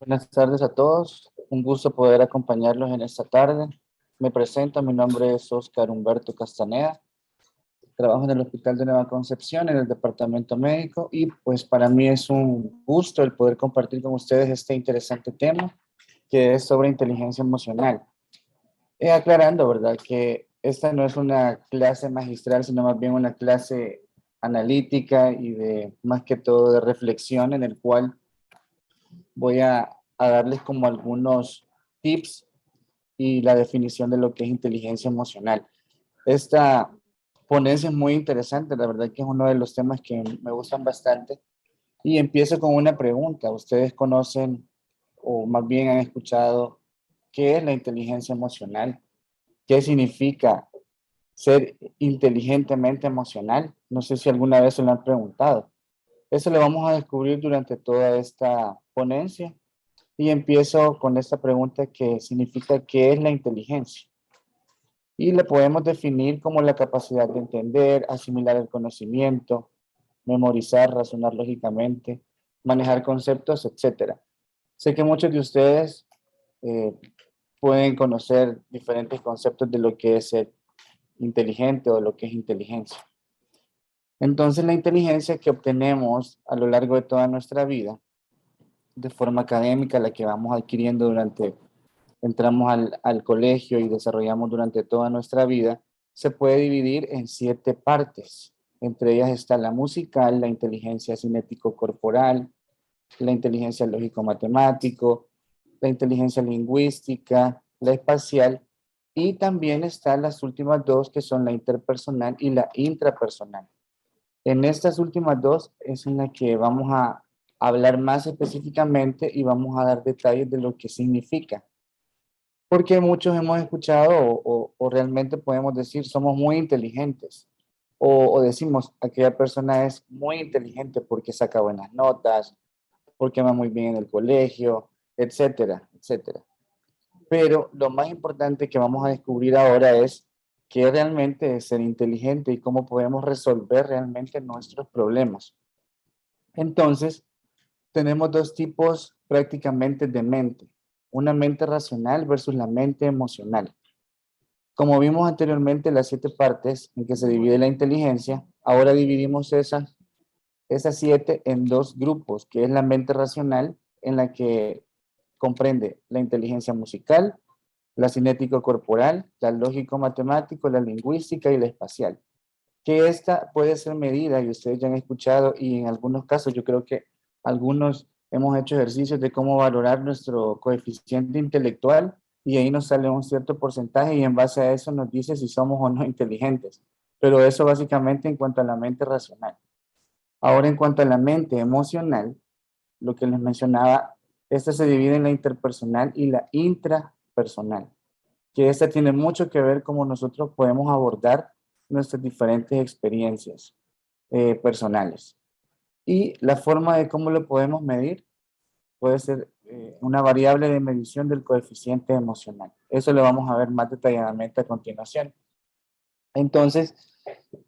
Buenas tardes a todos. Un gusto poder acompañarlos en esta tarde. Me presento, mi nombre es Oscar Humberto Castaneda. Trabajo en el Hospital de Nueva Concepción, en el departamento médico, y pues para mí es un gusto el poder compartir con ustedes este interesante tema que es sobre inteligencia emocional. Aclarando, ¿verdad? Que esta no es una clase magistral, sino más bien una clase analítica y de más que todo de reflexión en el cual voy a darles como algunos tips y la definición de lo que es inteligencia emocional. Esta ponencia es muy interesante, la verdad que es uno de los temas que me gustan bastante. Y empiezo con una pregunta. ¿Ustedes conocen o más bien han escuchado qué es la inteligencia emocional? ¿Qué significa ser inteligentemente emocional? No sé si alguna vez se lo han preguntado. Eso lo vamos a descubrir durante toda esta ponencia. Y empiezo con esta pregunta que significa ¿qué es la inteligencia? Y la podemos definir como la capacidad de entender, asimilar el conocimiento, memorizar, razonar lógicamente, manejar conceptos, etcétera. Sé que muchos de ustedes eh, pueden conocer diferentes conceptos de lo que es ser inteligente o lo que es inteligencia. Entonces, la inteligencia que obtenemos a lo largo de toda nuestra vida, de forma académica, la que vamos adquiriendo durante entramos al colegio y desarrollamos durante toda nuestra vida, se puede dividir en 7 partes. Entre ellas está la musical, la inteligencia cinético-corporal, la inteligencia lógico-matemático, la inteligencia lingüística, la espacial, y también están las últimas dos que son la interpersonal y la intrapersonal. En estas últimas dos es en la que vamos a hablar más específicamente y vamos a dar detalles de lo que significa. Porque muchos hemos escuchado o realmente podemos decir somos muy inteligentes o decimos aquella persona es muy inteligente porque saca buenas notas, porque va muy bien en el colegio, etcétera, etcétera. Pero lo más importante que vamos a descubrir ahora es qué realmente es ser inteligente y cómo podemos resolver realmente nuestros problemas. Entonces, tenemos dos tipos prácticamente de mente, una mente racional versus la mente emocional. Como vimos anteriormente, las 7 partes en que se divide la inteligencia, ahora dividimos esas 7 en dos grupos, que es la mente racional, en la que comprende la inteligencia musical, la cinético-corporal, la lógico-matemático, la lingüística y la espacial. Que esta puede ser medida, y ustedes ya han escuchado, y en algunos casos yo creo que algunos hemos hecho ejercicios de cómo valorar nuestro coeficiente intelectual, y ahí nos sale un cierto porcentaje y en base a eso nos dice si somos o no inteligentes. Pero eso básicamente en cuanto a la mente racional. Ahora en cuanto a la mente emocional, lo que les mencionaba, esta se divide en la interpersonal y la intrapersonal, que esta tiene mucho que ver cómo nosotros podemos abordar nuestras diferentes experiencias personales. Y la forma de cómo lo podemos medir puede ser una variable de medición del coeficiente emocional. Eso lo vamos a ver más detalladamente a continuación. Entonces,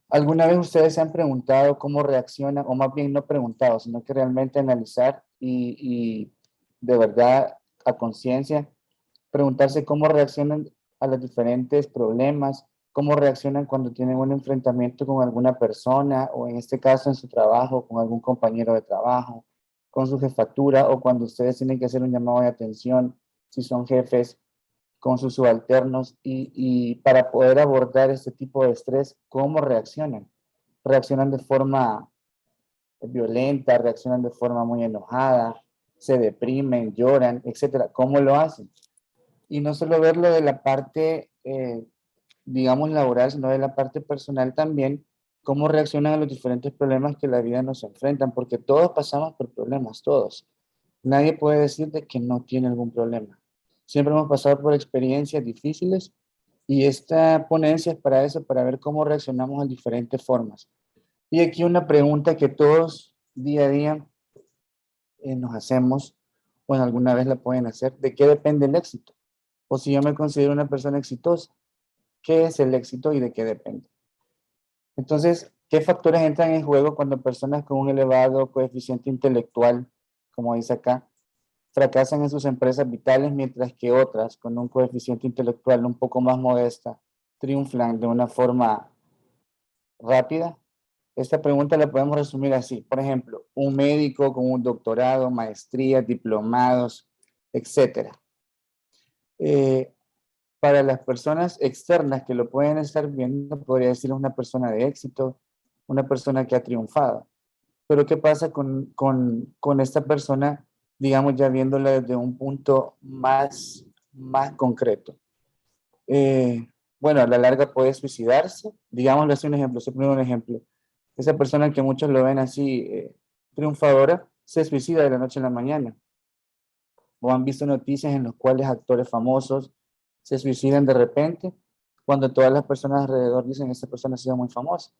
¿alguna vez ustedes se han preguntado cómo reaccionan, o más bien no preguntado, sino que realmente analizar y de verdad a conciencia, preguntarse cómo reaccionan a los diferentes problemas, cómo reaccionan cuando tienen un enfrentamiento con alguna persona, o en este caso en su trabajo, con algún compañero de trabajo, con su jefatura, o cuando ustedes tienen que hacer un llamado de atención, si son jefes, con sus subalternos, y para poder abordar este tipo de estrés, ¿cómo reaccionan? Reaccionan de forma violenta, reaccionan de forma muy enojada, se deprimen, lloran, etcétera. ¿Cómo lo hacen? Y no solo verlo de la parte, digamos, laboral, sino de la parte personal también, cómo reaccionan a los diferentes problemas que la vida nos enfrentan, porque todos pasamos por problemas, todos. Nadie puede decir de que no tiene algún problema. Siempre hemos pasado por experiencias difíciles y esta ponencia es para eso, para ver cómo reaccionamos a diferentes formas. Y aquí una pregunta que todos día a día nos hacemos, o en alguna vez la pueden hacer, ¿de qué depende el éxito? O si yo me considero una persona exitosa, ¿qué es el éxito y de qué depende? Entonces, ¿qué factores entran en juego cuando personas con un elevado coeficiente intelectual, como dice acá, fracasan en sus empresas vitales, mientras que otras, con un coeficiente intelectual un poco más modesta, triunfan de una forma rápida? Esta pregunta la podemos resumir así. Por ejemplo, un médico con un doctorado, maestrías, diplomados, etcétera. Para las personas externas que lo pueden estar viendo, podría decir una persona de éxito, una persona que ha triunfado. Pero ¿qué pasa con esta persona, digamos, ya viéndola desde un punto más concreto? Bueno, a la larga puede suicidarse. Digámoslo así, un ejemplo, se pone un ejemplo. Esa persona que muchos lo ven así, triunfadora, se suicida de la noche a la mañana. O han visto noticias en las cuales actores famosos se suicidan de repente, cuando todas las personas alrededor dicen que esa persona ha sido muy famosa.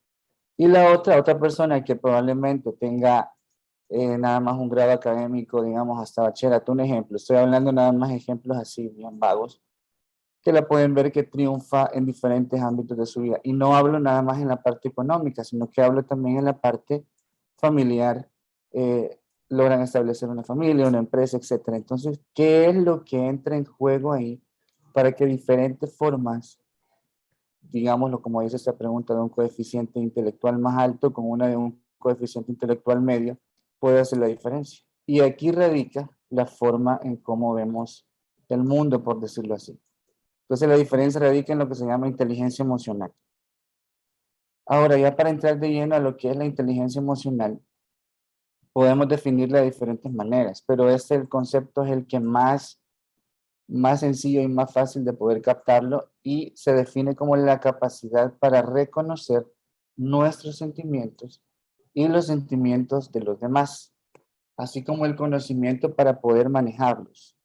Y la otra persona que probablemente tenga nada más un grado académico, digamos, hasta bachillerato, un ejemplo. Estoy hablando nada más de ejemplos así, bien vagos, que la pueden ver que triunfa en diferentes ámbitos de su vida. Y no hablo nada más en la parte económica, sino que hablo también en la parte familiar. Logran establecer una familia, una empresa, etcétera. Entonces, ¿qué es lo que entra en juego ahí para que diferentes formas, digámoslo como dice esta pregunta, de un coeficiente intelectual más alto con una de un coeficiente intelectual medio, puede hacer la diferencia? Y aquí radica la forma en cómo vemos el mundo, por decirlo así. Entonces la diferencia radica en lo que se llama inteligencia emocional. Ahora, ya para entrar de lleno a lo que es la inteligencia emocional, podemos definirla de diferentes maneras, pero el concepto es el que más sencillo y más fácil de poder captarlo, y se define como la capacidad para reconocer nuestros sentimientos y los sentimientos de los demás, así como el conocimiento para poder manejarlos.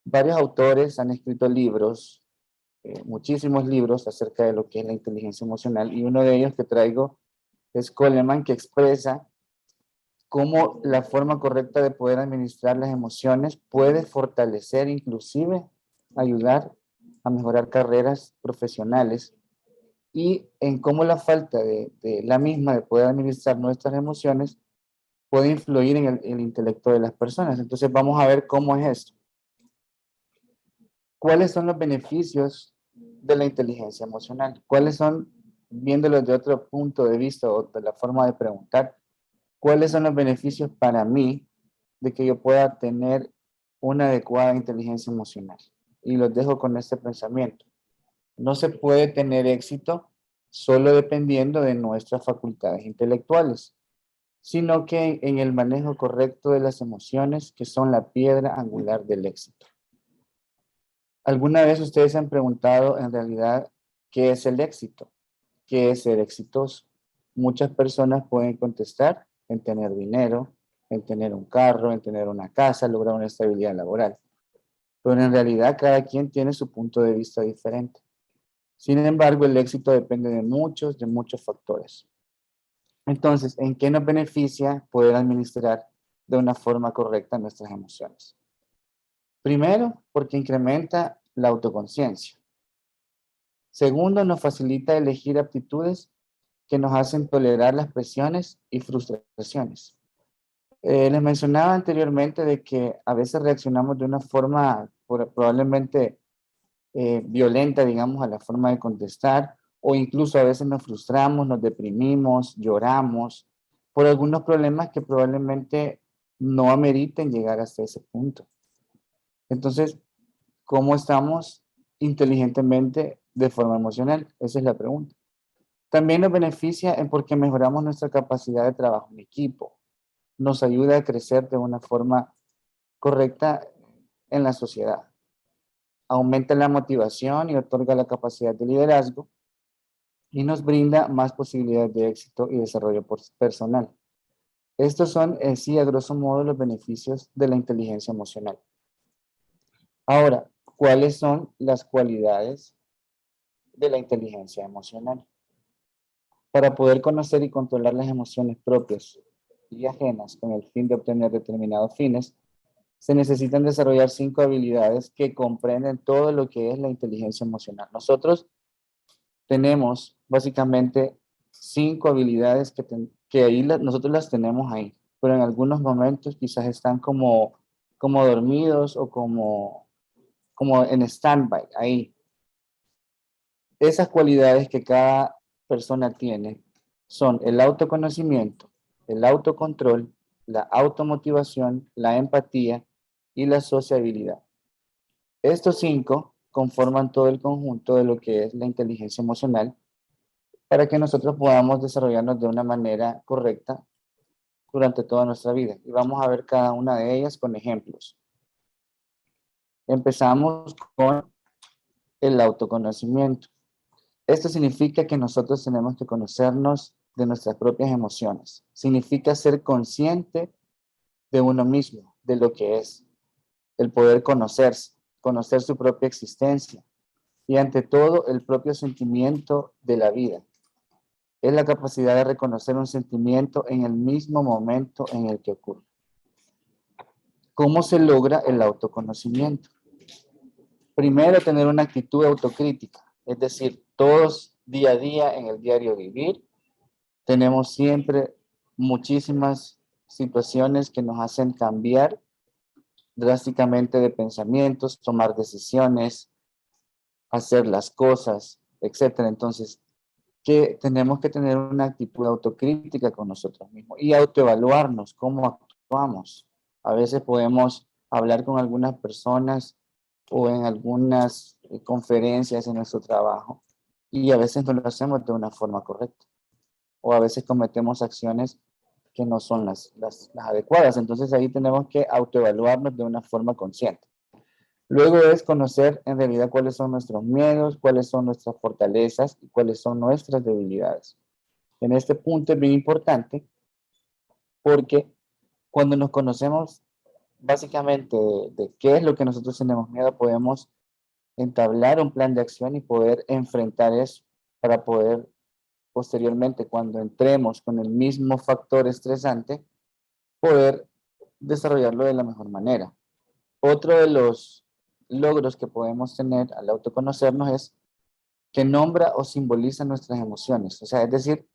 Varios autores han escrito libros, muchísimos libros acerca de lo que es la inteligencia emocional, y uno de ellos que traigo es Coleman, que expresa cómo la forma correcta de poder administrar las emociones puede fortalecer, inclusive ayudar a mejorar carreras profesionales, y en cómo la falta de la misma de poder administrar nuestras emociones puede influir en el intelecto de las personas. Entonces vamos a ver cómo es esto. ¿Cuáles son los beneficios de la inteligencia emocional? ¿Cuáles son, viéndolo de otro punto de vista o de la forma de preguntar, cuáles son los beneficios para mí de que yo pueda tener una adecuada inteligencia emocional? Y los dejo con este pensamiento. No se puede tener éxito solo dependiendo de nuestras facultades intelectuales, sino que en el manejo correcto de las emociones, que son la piedra angular del éxito. ¿Alguna vez ustedes se han preguntado en realidad qué es el éxito? ¿Qué es ser exitoso? Muchas personas pueden contestar en tener dinero, en tener un carro, en tener una casa, lograr una estabilidad laboral. Pero en realidad cada quien tiene su punto de vista diferente. Sin embargo, el éxito depende de muchos factores. Entonces, ¿en qué nos beneficia poder administrar de una forma correcta nuestras emociones? Primero, porque incrementa la autoconciencia. Segundo, nos facilita elegir aptitudes que nos hacen tolerar las presiones y frustraciones. Les mencionaba anteriormente de que a veces reaccionamos de una forma probablemente violenta, digamos, a la forma de contestar, o incluso a veces nos frustramos, nos deprimimos, lloramos por algunos problemas que probablemente no ameriten llegar hasta ese punto. Entonces, ¿cómo estamos inteligentemente de forma emocional? Esa es la pregunta. También nos beneficia en porque mejoramos nuestra capacidad de trabajo en equipo. Nos ayuda a crecer de una forma correcta en la sociedad. Aumenta la motivación y otorga la capacidad de liderazgo, y nos brinda más posibilidades de éxito y desarrollo personal. Estos son, sí, a grosso modo, los beneficios de la inteligencia emocional. Ahora, ¿cuáles son las cualidades de la inteligencia emocional? Para poder conocer y controlar las emociones propias y ajenas con el fin de obtener determinados fines, se necesitan desarrollar 5 habilidades que comprenden todo lo que es la inteligencia emocional. Nosotros tenemos básicamente 5 habilidades que ahí nosotros las tenemos ahí, pero en algunos momentos quizás están como como dormidos o como en stand-by, ahí. Esas cualidades que cada persona tiene son el autoconocimiento, el autocontrol, la automotivación, la empatía y la sociabilidad. Estos 5 conforman todo el conjunto de lo que es la inteligencia emocional para que nosotros podamos desarrollarnos de una manera correcta durante toda nuestra vida. Y vamos a ver cada una de ellas con ejemplos. Empezamos con el autoconocimiento. Esto significa que nosotros tenemos que conocernos de nuestras propias emociones. Significa ser consciente de uno mismo, de lo que es, el poder conocerse, conocer su propia existencia y ante todo el propio sentimiento de la vida. Es la capacidad de reconocer un sentimiento en el mismo momento en el que ocurre. ¿Cómo se logra el autoconocimiento? Primero, tener una actitud autocrítica, es decir, todos día a día en el diario vivir, tenemos siempre muchísimas situaciones que nos hacen cambiar drásticamente de pensamientos, tomar decisiones, hacer las cosas, etcétera. Entonces, que tenemos que tener una actitud autocrítica con nosotros mismos y autoevaluarnos cómo actuamos. A veces podemos hablar con algunas personas o en algunas conferencias en nuestro trabajo y a veces no lo hacemos de una forma correcta o a veces cometemos acciones que no son las adecuadas. Entonces ahí tenemos que autoevaluarnos de una forma consciente. Luego es conocer en realidad cuáles son nuestros miedos, cuáles son nuestras fortalezas y cuáles son nuestras debilidades. En este punto es bien importante porque cuando nos conocemos básicamente de qué es lo que nosotros tenemos miedo, podemos entablar un plan de acción y poder enfrentar eso para poder posteriormente, cuando entremos con el mismo factor estresante, poder desarrollarlo de la mejor manera. Otro de los logros que podemos tener al autoconocernos es que nombra o simboliza nuestras emociones. O sea, es decir,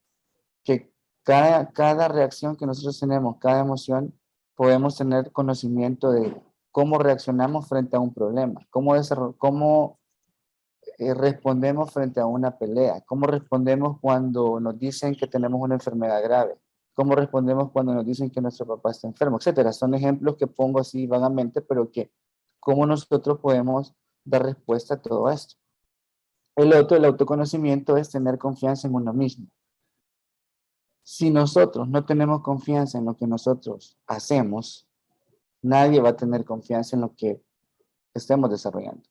que cada reacción que nosotros tenemos, cada emoción, podemos tener conocimiento de cómo reaccionamos frente a un problema, cómo respondemos frente a una pelea, cómo respondemos cuando nos dicen que tenemos una enfermedad grave, cómo respondemos cuando nos dicen que nuestro papá está enfermo, etcétera. Son ejemplos que pongo así vagamente, pero que cómo nosotros podemos dar respuesta a todo esto. El otro, el autoconocimiento, es tener confianza en uno mismo. Si nosotros no tenemos confianza en lo que nosotros hacemos, nadie va a tener confianza en lo que estemos desarrollando.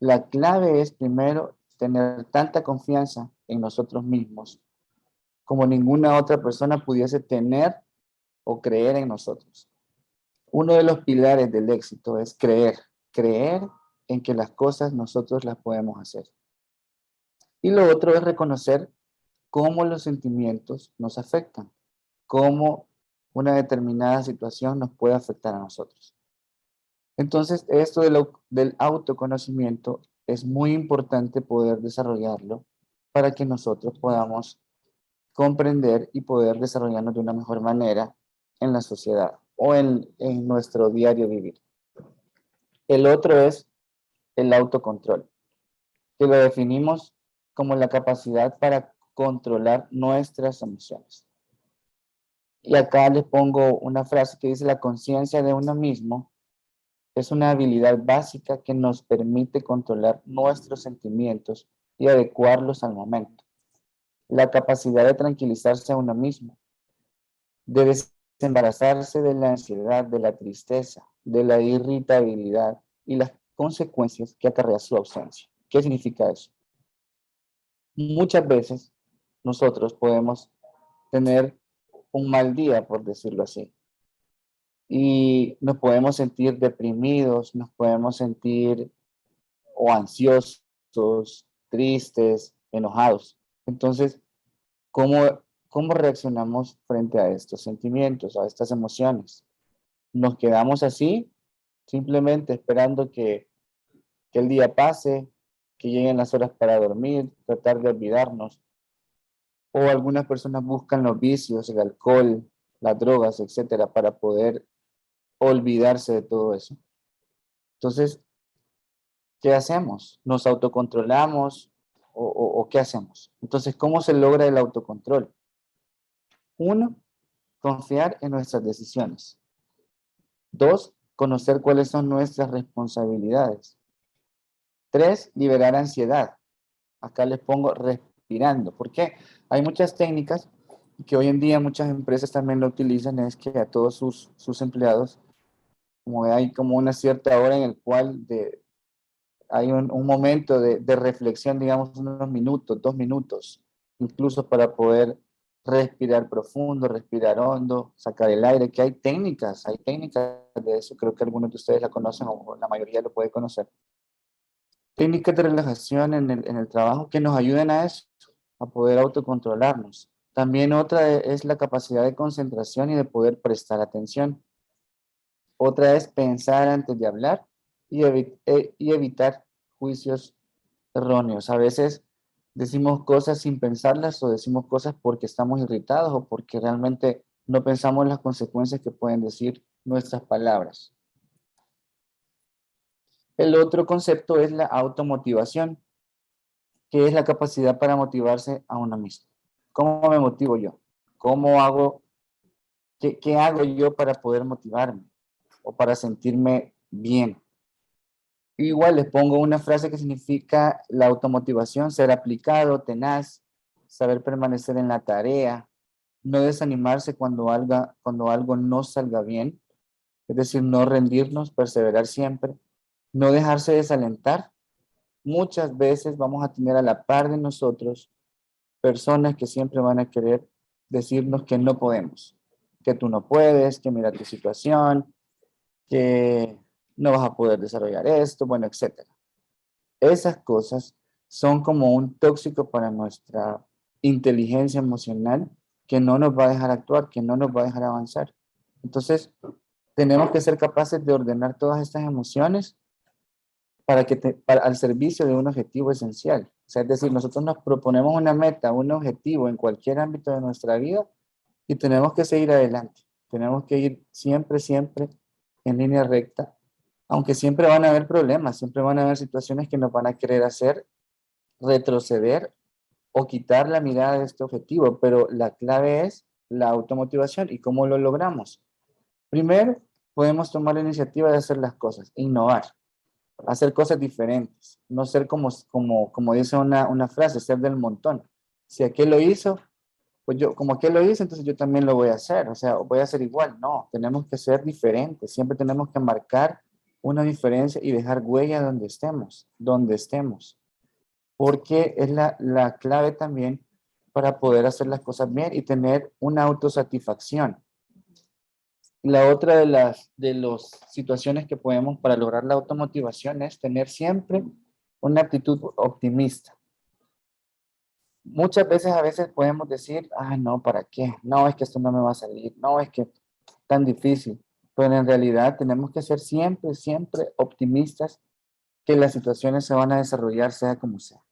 La clave es primero tener tanta confianza en nosotros mismos como ninguna otra persona pudiese tener o creer en nosotros. Uno de los pilares del éxito es creer en que las cosas nosotros las podemos hacer. Y lo otro es reconocer cómo los sentimientos nos afectan, cómo una determinada situación nos puede afectar a nosotros. Entonces, esto del autoconocimiento es muy importante poder desarrollarlo para que nosotros podamos comprender y poder desarrollarnos de una mejor manera en la sociedad o en nuestro diario vivir. El otro es el autocontrol, que lo definimos como la capacidad para controlar nuestras emociones. Y acá les pongo una frase que dice: la conciencia de uno mismo es una habilidad básica que nos permite controlar nuestros sentimientos y adecuarlos al momento. La capacidad de tranquilizarse a uno mismo, de desembarazarse de la ansiedad, de la tristeza, de la irritabilidad y las consecuencias que acarrea su ausencia. ¿Qué significa eso? Muchas veces nosotros podemos tener un mal día, por decirlo así, y nos podemos sentir deprimidos, nos podemos sentir o ansiosos, tristes, enojados. Entonces, ¿cómo reaccionamos frente a estos sentimientos, a estas emociones? ¿Nos quedamos así, simplemente esperando que el día pase, que lleguen las horas para dormir, tratar de olvidarnos? O algunas personas buscan los vicios, el alcohol, las drogas, etcétera, para poder olvidarse de todo eso. Entonces, ¿qué hacemos? ¿Nos autocontrolamos o qué hacemos? Entonces, ¿cómo se logra el autocontrol? Uno, confiar en nuestras decisiones. Dos, conocer cuáles son nuestras responsabilidades. Tres, liberar ansiedad. Acá les pongo respirando. ¿Por qué? Hay muchas técnicas que hoy en día muchas empresas también lo utilizan, es que a todos sus empleados, como hay como una cierta hora en el cual hay un momento de reflexión, digamos, unos minutos, 2 minutos, incluso para poder respirar profundo, respirar hondo, sacar el aire, que hay técnicas de eso, creo que algunos de ustedes la conocen o la mayoría lo puede conocer. Técnicas de relajación en el trabajo que nos ayuden a eso, a poder autocontrolarnos. También otra es la capacidad de concentración y de poder prestar atención. Otra es pensar antes de hablar y evitar juicios erróneos. A veces decimos cosas sin pensarlas o decimos cosas porque estamos irritados o porque realmente no pensamos las consecuencias que pueden decir nuestras palabras. El otro concepto es la automotivación, que es la capacidad para motivarse a uno mismo. ¿Cómo me motivo yo? ¿Cómo hago, qué hago yo para poder motivarme o para sentirme bien? Igual les pongo una frase que significa la automotivación: ser aplicado, tenaz, saber permanecer en la tarea, no desanimarse cuando algo no salga bien, es decir, no rendirnos, perseverar siempre, no dejarse desalentar. Muchas veces vamos a tener a la par de nosotros personas que siempre van a querer decirnos que no podemos, que tú no puedes, que mira tu situación, que no vas a poder desarrollar esto, bueno, etcétera. Esas cosas son como un tóxico para nuestra inteligencia emocional que no nos va a dejar actuar, que no nos va a dejar avanzar. Entonces, tenemos que ser capaces de ordenar todas estas emociones al servicio de un objetivo esencial. O sea, es decir, nosotros nos proponemos una meta, un objetivo en cualquier ámbito de nuestra vida y tenemos que seguir adelante. Tenemos que ir siempre, siempre en línea recta, aunque siempre van a haber problemas, siempre van a haber situaciones que nos van a querer hacer retroceder o quitar la mirada de este objetivo, pero la clave es la automotivación. ¿Y cómo lo logramos? Primero, podemos tomar la iniciativa de hacer las cosas, innovar, hacer cosas diferentes, no ser como dice una frase, ser del montón. Si aquel lo hizo, pues yo, como aquel lo hizo, entonces yo también lo voy a hacer, o sea, voy a hacer igual. No, tenemos que ser diferentes, siempre tenemos que marcar una diferencia y dejar huella donde estemos, porque es la clave también para poder hacer las cosas bien y tener una autosatisfacción. La otra de las situaciones que podemos para lograr la automotivación es tener siempre una actitud optimista. Muchas veces, a veces podemos decir, ah, no, ¿para qué? No, es que esto no me va a salir, no, es que tan difícil. Pero en realidad tenemos que ser siempre, siempre optimistas que las situaciones se van a desarrollar sea como sea.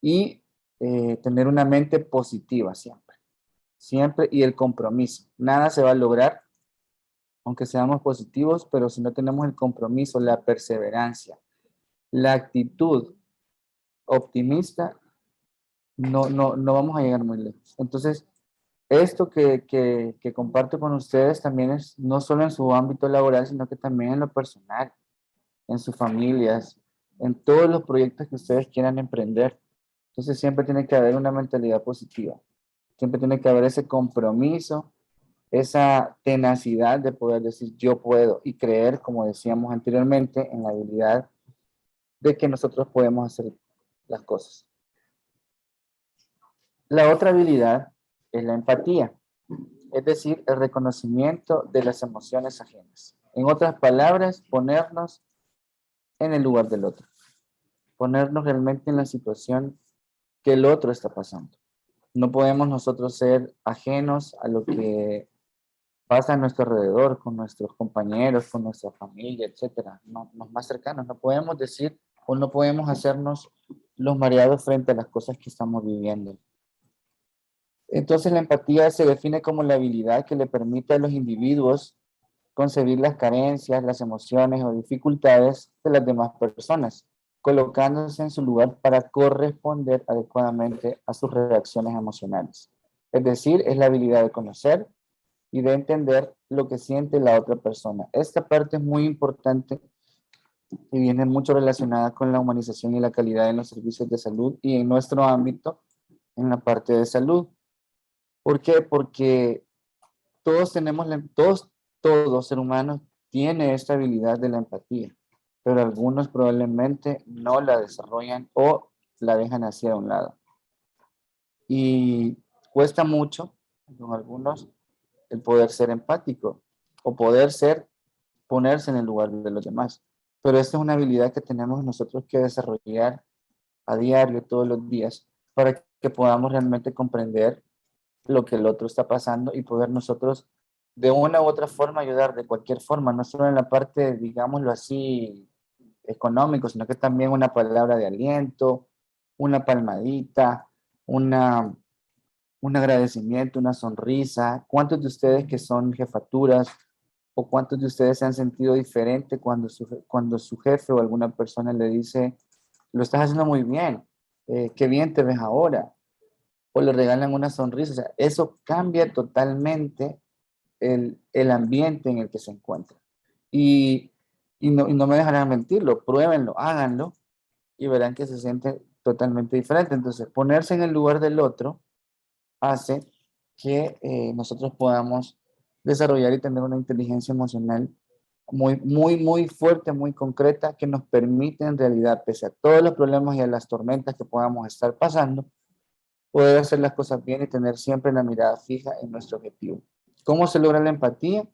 Y tener una mente positiva siempre, siempre, y el compromiso. Nada se va a lograr aunque seamos positivos, pero si no tenemos el compromiso, la perseverancia, la actitud optimista, no vamos a llegar muy lejos. Entonces, esto que comparto con ustedes también es no solo en su ámbito laboral, sino que también en lo personal, en sus familias, en todos los proyectos que ustedes quieran emprender. Entonces, siempre tiene que haber una mentalidad positiva. Siempre tiene que haber ese compromiso, esa tenacidad de poder decir yo puedo y creer, como decíamos anteriormente, en la habilidad de que nosotros podemos hacer las cosas. La otra habilidad es la empatía, es decir, el reconocimiento de las emociones ajenas. En otras palabras, ponernos en el lugar del otro, ponernos realmente en la situación que el otro está pasando. No podemos nosotros ser ajenos a lo que pasa a nuestro alrededor, con nuestros compañeros, con nuestra familia, etcétera, no, los más cercanos. No podemos decir o no podemos hacernos los mareados frente a las cosas que estamos viviendo. Entonces la empatía se define como la habilidad que le permite a los individuos concebir las carencias, las emociones o dificultades de las demás personas, colocándose en su lugar para corresponder adecuadamente a sus reacciones emocionales. Es decir, es la habilidad de conocer y de entender lo que siente la otra persona. Esta parte es muy importante y viene mucho relacionada con la humanización y la calidad en los servicios de salud y en nuestro ámbito, en la parte de salud. ¿Por qué? Porque todos tenemos, todo ser humano tiene esta habilidad de la empatía, pero algunos probablemente no la desarrollan o la dejan hacia un lado. Y cuesta mucho, con algunos, el poder ser empático o poder ponerse en el lugar de los demás. Pero esta es una habilidad que tenemos nosotros que desarrollar a diario, todos los días, para que podamos realmente comprender lo que el otro está pasando y poder nosotros de una u otra forma ayudar, de cualquier forma, no solo en la parte, digámoslo así, económico, sino que también una palabra de aliento, una palmadita, una, un agradecimiento, una sonrisa. ¿Cuántos de ustedes que son jefaturas o cuántos de ustedes se han sentido diferente cuando su jefe o alguna persona le dice, lo estás haciendo muy bien, qué bien te ves ahora, o le regalan una sonrisa? O sea, eso cambia totalmente el ambiente en el que se encuentra. Y, y no me dejarán mentirlo, pruébenlo, háganlo y verán que se siente totalmente diferente. Entonces, ponerse en el lugar del otro hace que nosotros podamos desarrollar y tener una inteligencia emocional muy fuerte, muy concreta, que nos permite en realidad, pese a todos los problemas y a las tormentas que podamos estar pasando, poder hacer las cosas bien y tener siempre la mirada fija en nuestro objetivo. ¿Cómo se logra la empatía?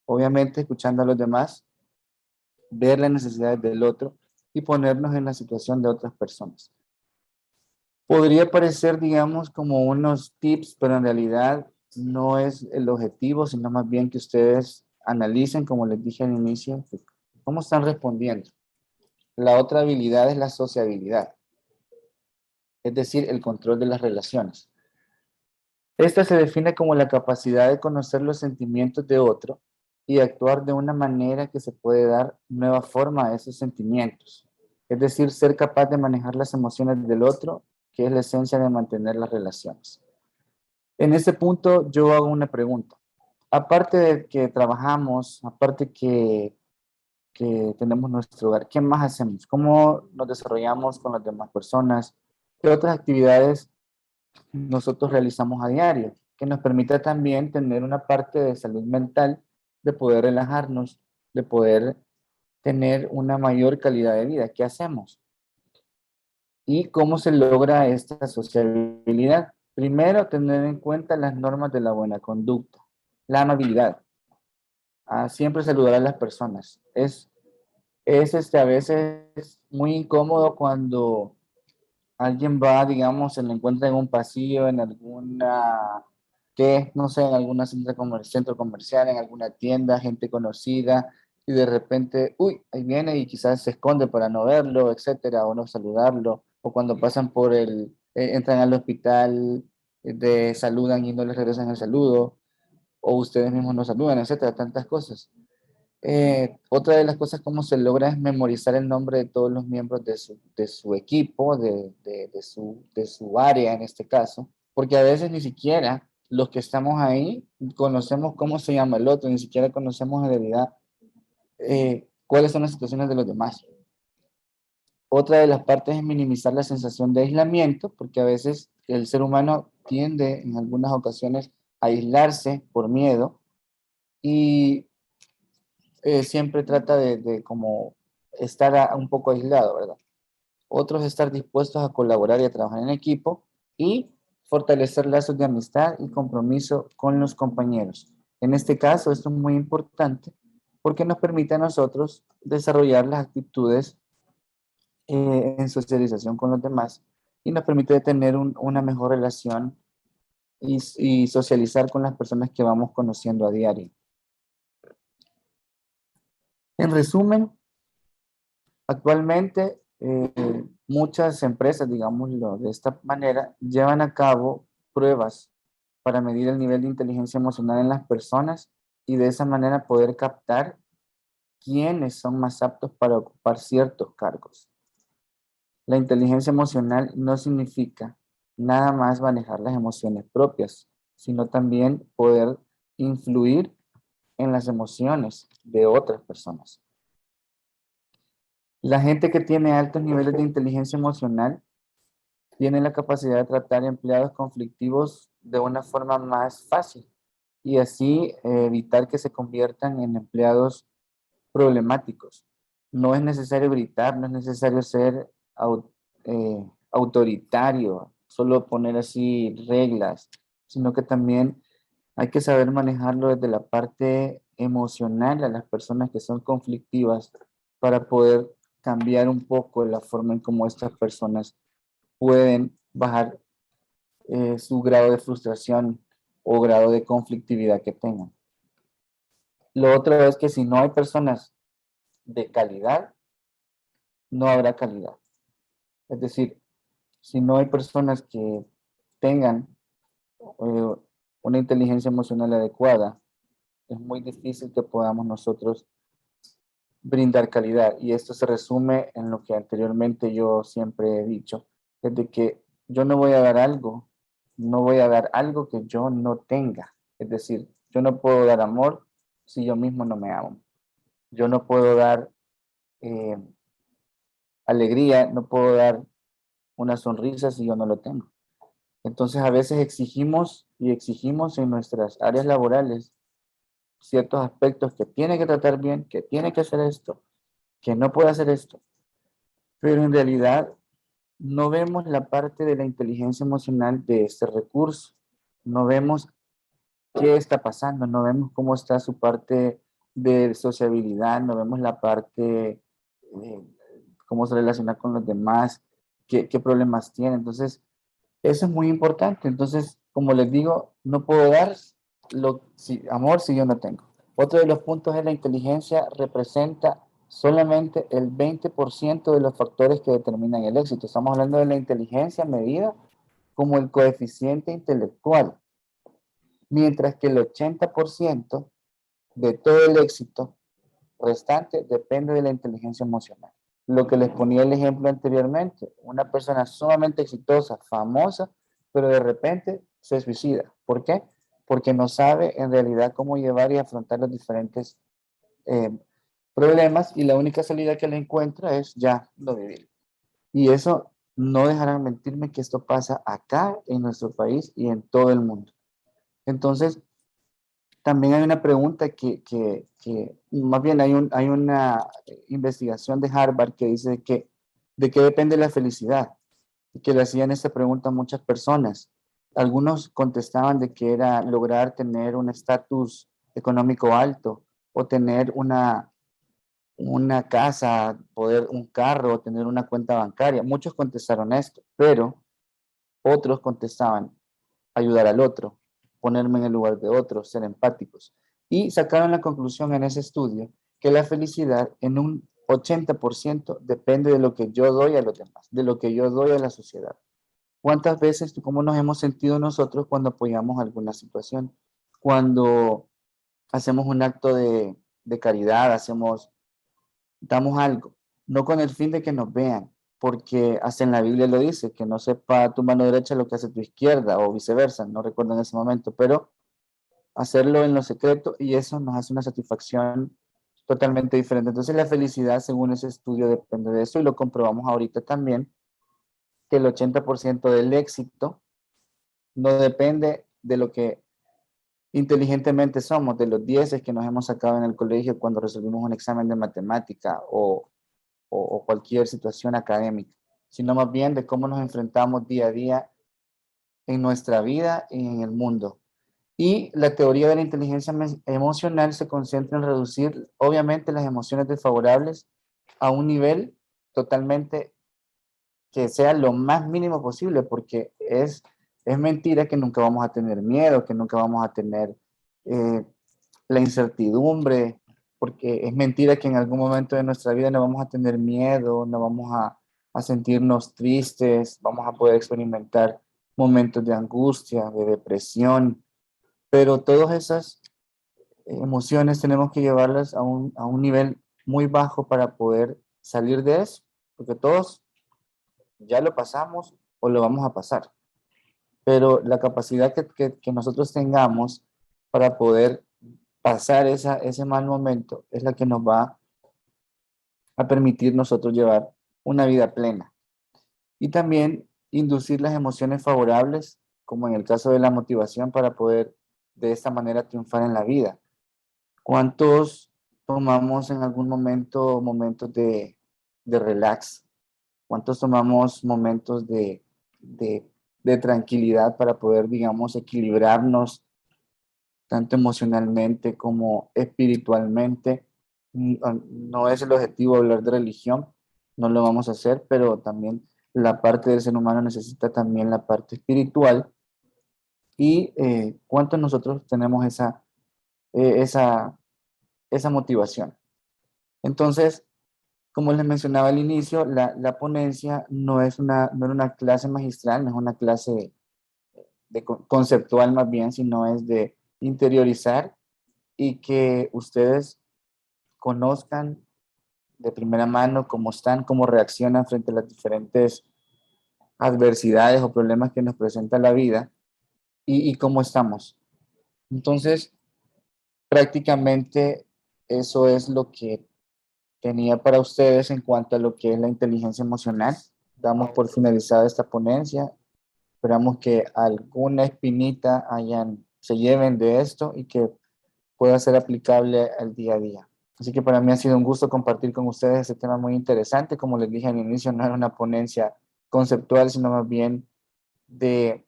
Obviamente escuchando a los demás, ver las necesidades del otro y ponernos en la situación de otras personas. Podría parecer, digamos, como unos tips, pero en realidad no es el objetivo, sino más bien que ustedes analicen, como les dije al inicio, cómo están respondiendo. La otra habilidad es la sociabilidad, es decir, el control de las relaciones. Esta se define como la capacidad de conocer los sentimientos de otro y actuar de una manera que se puede dar nueva forma a esos sentimientos. Es decir, ser capaz de manejar las emociones del otro, que es la esencia de mantener las relaciones. En este punto yo hago una pregunta. Aparte de que trabajamos, aparte que tenemos nuestro hogar, ¿qué más hacemos? ¿Cómo nos desarrollamos con las demás personas? ¿Qué otras actividades nosotros realizamos a diario, que nos permita también tener una parte de salud mental, de poder relajarnos, de poder tener una mayor calidad de vida? ¿Qué hacemos? ¿Y cómo se logra esta sociabilidad? Primero, tener en cuenta las normas de la buena conducta, la amabilidad, siempre saludar a las personas. Es a veces muy incómodo cuando alguien va, digamos, se lo encuentra en un pasillo, en alguna, que no sé, en alguna centro comercial, en alguna tienda, gente conocida, y de repente, uy, ahí viene y quizás se esconde para no verlo, etcétera, o no saludarlo, o cuando pasan entran al hospital, saludan y no les regresan el saludo, o ustedes mismos no saludan, etcétera, tantas cosas. Otra de las cosas como se logra es memorizar el nombre de todos los miembros de su equipo, de su área en este caso, porque a veces ni siquiera los que estamos ahí conocemos cómo se llama el otro, ni siquiera conocemos en realidad cuáles son las situaciones de los demás. Otra de las partes es minimizar la sensación de aislamiento, porque a veces el ser humano tiende en algunas ocasiones a aislarse por miedo y siempre trata de como estar un poco aislado, ¿verdad? Otros estar dispuestos a colaborar y a trabajar en equipo y fortalecer lazos de amistad y compromiso con los compañeros. En este caso, esto es muy importante porque nos permite a nosotros desarrollar las actitudes en socialización con los demás y nos permite tener una mejor relación y socializar con las personas que vamos conociendo a diario. En resumen, actualmente, muchas empresas, digámoslo de esta manera, llevan a cabo pruebas para medir el nivel de inteligencia emocional en las personas y de esa manera poder captar quiénes son más aptos para ocupar ciertos cargos. La inteligencia emocional no significa nada más manejar las emociones propias, sino también poder influir en las emociones de otras personas. La gente que tiene altos niveles de inteligencia emocional tiene la capacidad de tratar empleados conflictivos de una forma más fácil y así evitar que se conviertan en empleados problemáticos. No es necesario gritar, no es necesario ser autoritario, solo poner así reglas, sino que también hay que saber manejarlo desde la parte emocional a las personas que son conflictivas para poder cambiar un poco la forma en cómo estas personas pueden bajar su grado de frustración o grado de conflictividad que tengan. Lo otro es que si no hay personas de calidad, no habrá calidad. Es decir, si no hay personas que tengan eh, una inteligencia emocional adecuada, es muy difícil que podamos nosotros brindar calidad. Y esto se resume en lo que anteriormente yo siempre he dicho, es de que yo no voy a dar algo, no voy a dar algo que yo no tenga. Es decir, yo no puedo dar amor si yo mismo no me amo. Yo no puedo dar eh, alegría, no puedo dar una sonrisa si yo no lo tengo. Entonces a veces exigimos y exigimos en nuestras áreas laborales ciertos aspectos que tiene que tratar bien, que tiene que hacer esto, que no puede hacer esto, pero en realidad no vemos la parte de la inteligencia emocional de este recurso, no vemos qué está pasando, no vemos cómo está su parte de sociabilidad, no vemos la parte, cómo se relaciona con los demás, qué problemas tiene. Entonces, eso es muy importante. Entonces, como les digo, no puedo dar amor si yo no tengo. Otro de los puntos es la inteligencia representa solamente el 20% de los factores que determinan el éxito. Estamos hablando de la inteligencia medida como el coeficiente intelectual, mientras que el 80% de todo el éxito restante depende de la inteligencia emocional. Lo que les ponía el ejemplo anteriormente, una persona sumamente exitosa, famosa, pero de repente se suicida. ¿Por qué? Porque no sabe en realidad cómo llevar y afrontar los diferentes eh, problemas y la única salida que le encuentra es ya lo vivir. Y eso no dejarán mentirme que esto pasa acá en nuestro país y en todo el mundo. Entonces, también hay una pregunta que más bien hay una investigación de Harvard que dice que de qué depende la felicidad y que le hacían esta pregunta a muchas personas. Algunos contestaban de que era lograr tener un estatus económico alto o tener una casa, poder un carro, tener una cuenta bancaria. Muchos contestaron esto, pero otros contestaban ayudar al otro, ponerme en el lugar de otros, ser empáticos. Y sacaron la conclusión en ese estudio que la felicidad en un 80% depende de lo que yo doy a los demás, de lo que yo doy a la sociedad. ¿Cuántas veces, cómo nos hemos sentido nosotros cuando apoyamos alguna situación? Cuando hacemos un acto de caridad, damos algo, no con el fin de que nos vean, porque hasta en la Biblia lo dice, que no sepa tu mano derecha lo que hace tu izquierda o viceversa, no recuerdo en ese momento, pero hacerlo en lo secreto y eso nos hace una satisfacción totalmente diferente. Entonces la felicidad, según ese estudio, depende de eso y lo comprobamos ahorita también, que el 80% del éxito no depende de lo que inteligentemente somos, de los 10 que nos hemos sacado en el colegio cuando resolvimos un examen de matemática o cualquier situación académica, sino más bien de cómo nos enfrentamos día a día en nuestra vida y en el mundo. Y la teoría de la inteligencia emocional se concentra en reducir, obviamente, las emociones desfavorables a un nivel totalmente que sea lo más mínimo posible, porque es mentira que nunca vamos a tener miedo, que nunca vamos a tener eh, la incertidumbre, porque es mentira que en algún momento de nuestra vida no vamos a tener miedo, no vamos a sentirnos tristes, vamos a poder experimentar momentos de angustia, de depresión, pero todas esas emociones tenemos que llevarlas a un nivel muy bajo para poder salir de eso, porque todos ya lo pasamos o lo vamos a pasar, pero la capacidad que nosotros tengamos para poder pasar ese mal momento es la que nos va a permitir nosotros llevar una vida plena. Y también inducir las emociones favorables, como en el caso de la motivación, para poder de esta manera triunfar en la vida. ¿Cuántos tomamos en algún momento momentos de relax? ¿Cuántos tomamos momentos de tranquilidad para poder, digamos, equilibrarnos tanto emocionalmente como espiritualmente? No es el objetivo hablar de religión, no lo vamos a hacer, pero también la parte del ser humano necesita también la parte espiritual y cuánto nosotros tenemos eh, esa, esa motivación. Entonces, como les mencionaba al inicio, la ponencia no era una clase magistral, no es una clase conceptual más bien, sino es de interiorizar y que ustedes conozcan de primera mano cómo están, cómo reaccionan frente a las diferentes adversidades o problemas que nos presenta la vida y cómo estamos. Entonces, prácticamente eso es lo que tenía para ustedes en cuanto a lo que es la inteligencia emocional. Damos por finalizada esta ponencia. Esperamos que alguna espinita se lleven de esto y que pueda ser aplicable al día a día. Así que para mí ha sido un gusto compartir con ustedes este tema muy interesante. Como les dije al inicio, no era una ponencia conceptual, sino más bien de,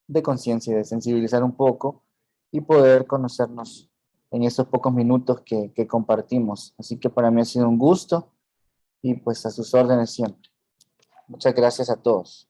de conciencia, de sensibilizar un poco y poder conocernos en estos pocos minutos que compartimos. Así que para mí ha sido un gusto y pues a sus órdenes siempre. Muchas gracias a todos.